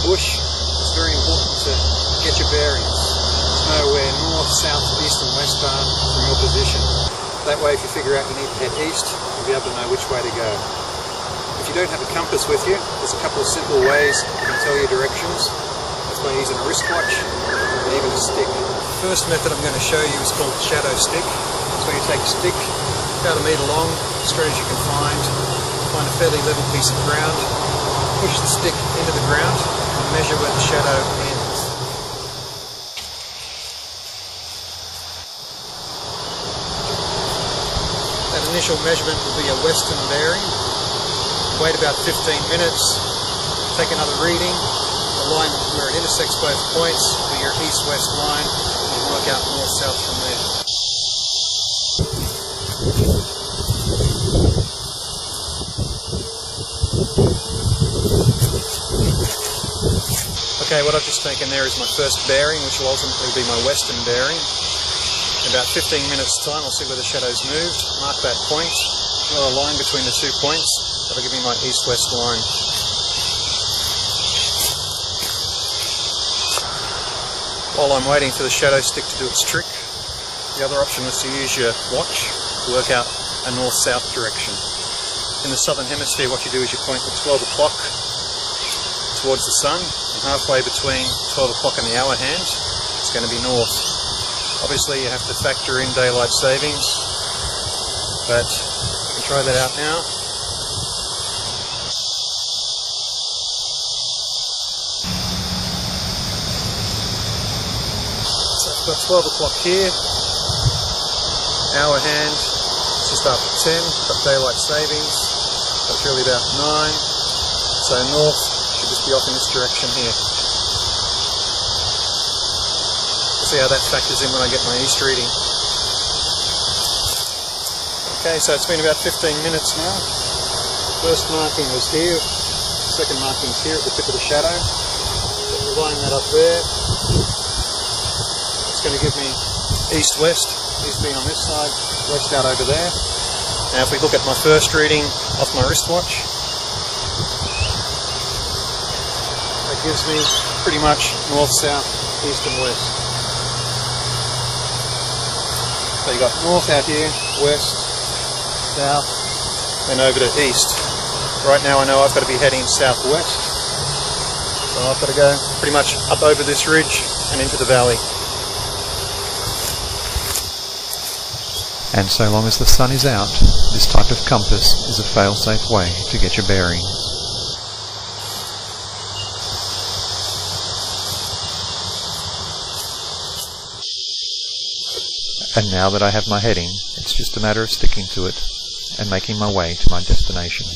bush, it's very important to get your bearings. To know where north, south, east and west are from your position. That way if you figure out you need to head east, you'll be able to know which way to go. If you don't have a compass with you, there's a couple of simple ways you can tell your directions. That's by using a wristwatch and even a stick. The first method I'm going to show you is called the shadow stick. That's where you take a stick, about a metre long, as straight as you can find a fairly level piece of ground, push the stick into the ground and measure where the shadow ends. That initial measurement will be a western bearing. Wait about 15 minutes, take another reading. The line where it intersects both points will be your east-west line, and work out north-south from there. Okay, what I've just taken there is my first bearing, which will ultimately be my western bearing. In about 15 minutes time, I'll see where the shadow's moved, mark that point, draw a line between the 2 points, that'll give me my east-west line. While I'm waiting for the shadow stick to do its trick, the other option is to use your watch to work out a north-south direction. In the southern hemisphere, what you do is you point at 12 o'clock towards the sun, and halfway between 12 o'clock and the hour hand, it's going to be north. Obviously you have to factor in daylight savings, but you can try that out now. So I've got 12 o'clock here, hour hand, it's just after 10, got daylight savings, that's really about 9, so north should just be off in this direction here. See how that factors in when I get my east reading. Okay, so it's been about 15 minutes now. First marking was here, second marking is here at the tip of the shadow. So we'll line that up there. It's going to give me east-west, east being on this side, west out over there. Now if we look at my first reading off my wristwatch, that gives me pretty much north, south, east and west. So you've got north out here, west, south, then over to east. Right now I know I've got to be heading southwest, so I've got to go pretty much up over this ridge and into the valley. And so long as the sun is out, this type of compass is a fail-safe way to get your bearing. And now that I have my heading, it's just a matter of sticking to it and making my way to my destination.